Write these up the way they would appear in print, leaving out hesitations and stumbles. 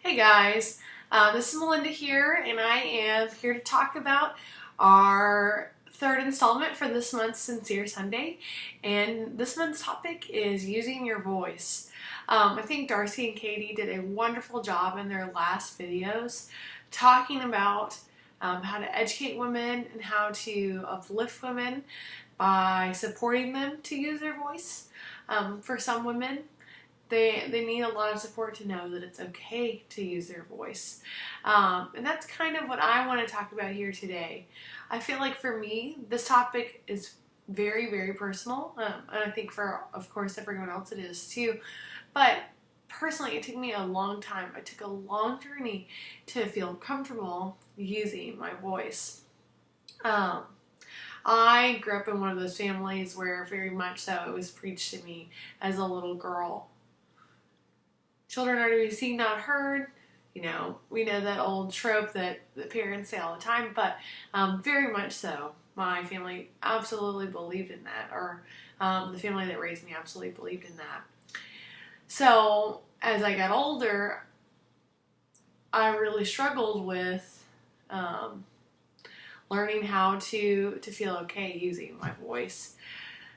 Hey guys, this is Melinda here, and I am here to talk about our third installment for this month's Sincere Sunday. And this month's topic is using your voice. I think Darcy and Katie did a wonderful job in their last videos talking about how to educate women and how to uplift women by supporting them to use their voice. For some women, they need a lot of support to know that it's okay to use their voice. And that's kind of what I want to talk about here today. I feel like for me, this topic is very, very personal. And I think for, of course, everyone else it is too. But personally, it took me a long time. I took a long journey to feel comfortable using my voice. I grew up in one of those families where very much so it was preached to me as a little girl. Children are to be seen, not heard. You know, we know that old trope that the parents say all the time, but very much so. My family absolutely believed in that, or the family that raised me absolutely believed in that. So as I got older, I really struggled with learning how to feel okay using my voice.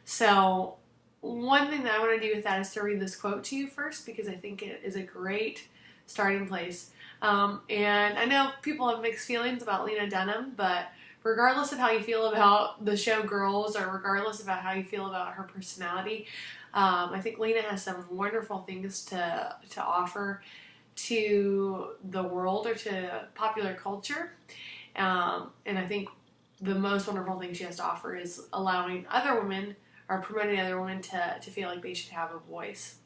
So one thing that I want to do with that is to read this quote to you first, because I think it is a great starting place. And I know people have mixed feelings about Lena Dunham, but regardless of how you feel about the show Girls, or regardless about how you feel about her personality, I think Lena has some wonderful things to offer to the world or to popular culture. And I think the most wonderful thing she has to offer is allowing other women, or promoting other women to feel like they should have a voice.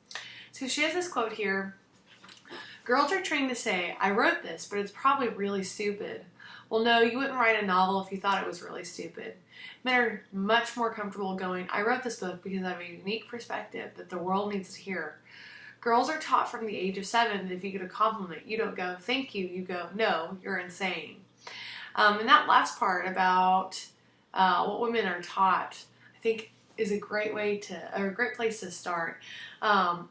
So she has this quote here. Girls are trained to say, I wrote this, but it's probably really stupid. Well, no, you wouldn't write a novel if you thought it was really stupid. Men are much more comfortable going, I wrote this book because I have a unique perspective that the world needs to hear. Girls are taught from the age of 7 that if you get a compliment, you don't go, thank you, you go, no, you're insane. And that last part about what women are taught, I think is a great way or a great place to start. I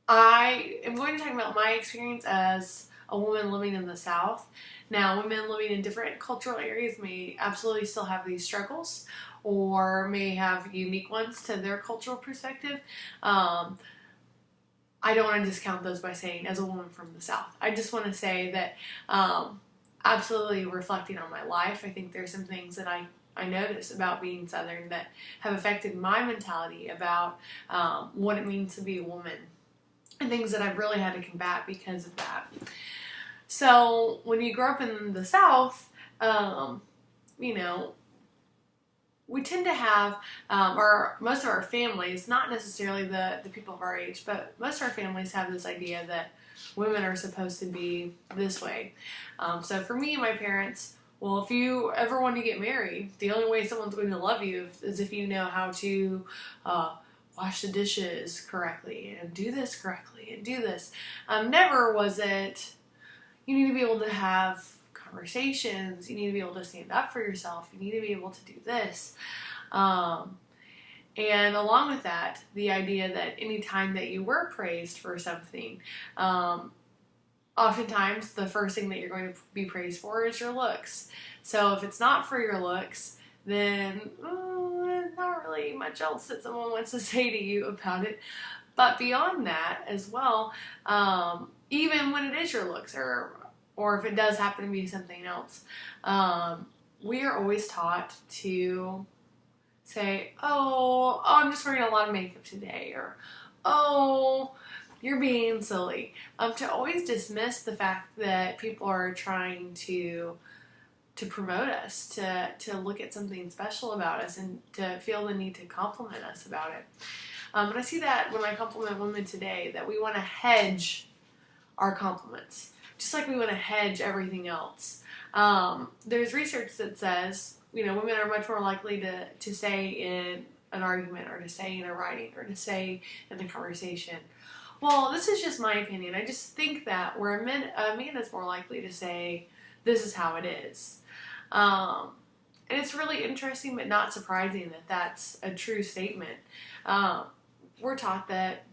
am going to talk about my experience as a woman living in the South. Now, women living in different cultural areas may absolutely still have these struggles, or may have unique ones to their cultural perspective. I don't want to discount those by saying as a woman from the South. I just want to say that absolutely reflecting on my life, I think there's some things that I notice about being Southern that have affected my mentality about what it means to be a woman, and things that I've really had to combat because of that. So when you grow up in the South, you know, we tend to have, or most of our families, not necessarily the people of our age, but most of our families have this idea that women are supposed to be this way. So for me and my parents, well, if you ever want to get married, the only way someone's going to love you is if you know how to wash the dishes correctly, and do this correctly, and do this. Never was it, you need to be able to have conversations, you need to be able to stand up for yourself, you need to be able to do this. And along with that, the idea that any time that you were praised for something, oftentimes the first thing that you're going to be praised for is your looks. So if it's not for your looks, then not really much else that someone wants to say to you about it. But beyond that as well, even when it is your looks, or if it does happen to be something else, we are always taught to say, oh, I'm just wearing a lot of makeup today, or oh, you're being silly. To always dismiss the fact that people are trying to promote us, to look at something special about us, and to feel the need to compliment us about it. And I see that when I compliment women today, that we want to hedge our compliments, just like we want to hedge everything else. There's research that says, you know, women are much more likely to say in an argument, or to say in a writing, or to say in a conversation, well, this is just my opinion. I just think that where a man is more likely to say, this is how it is. And it's really interesting, but not surprising that that's a true statement. We're taught that,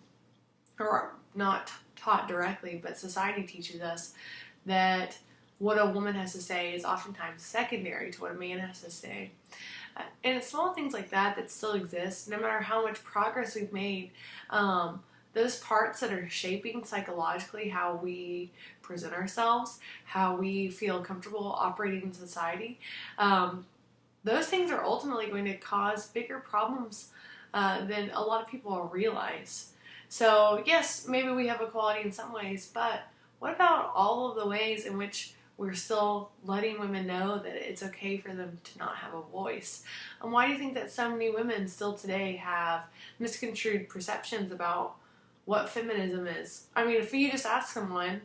or not taught directly, but society teaches us that what a woman has to say is oftentimes secondary to what a man has to say. And it's small things like that that still exist, no matter how much progress we've made. Those parts that are shaping psychologically how we present ourselves, how we feel comfortable operating in society, those things are ultimately going to cause bigger problems than a lot of people realize. So, yes, maybe we have equality in some ways, but what about all of the ways in which we're still letting women know that it's okay for them to not have a voice? And why do you think that so many women still today have misconstrued perceptions about what feminism is? I mean, if you just ask someone,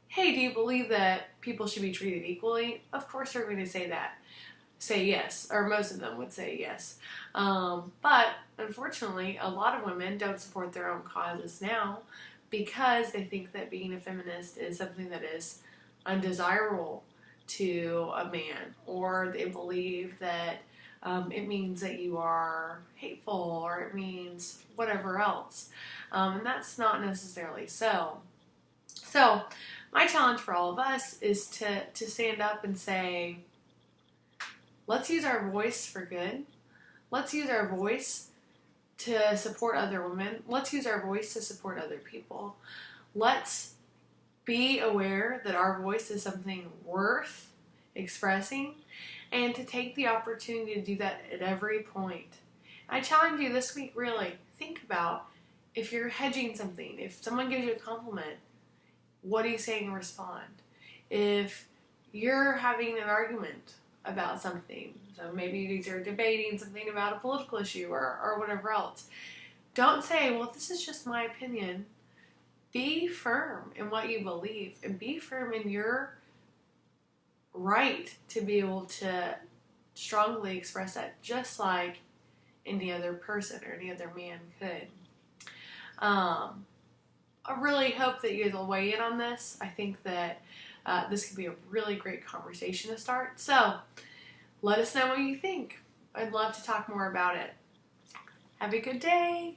hey, do you believe that people should be treated equally? Of course they're going to say yes, or most of them would say yes. But unfortunately, a lot of women don't support their own causes now because they think that being a feminist is something that is undesirable to a man, or they believe that it means that you are hateful, or it means whatever else. And that's not necessarily so. So, my challenge for all of us is to stand up and say, let's use our voice for good. Let's use our voice to support other women. Let's use our voice to support other people. Let's be aware that our voice is something worth expressing, and to take the opportunity to do that at every point. I challenge you this week, really, think about if you're hedging something, if someone gives you a compliment, what are you saying in response? If you're having an argument about something, so maybe you guys are debating something about a political issue or whatever else, don't say, well, this is just my opinion. Be firm in what you believe, and be firm in your right to be able to strongly express that, just like any other person or any other man could. I really hope that you guys will weigh in on this. I think that this could be a really great conversation to start. So let us know what you think. I'd love to talk more about it. Have a good day.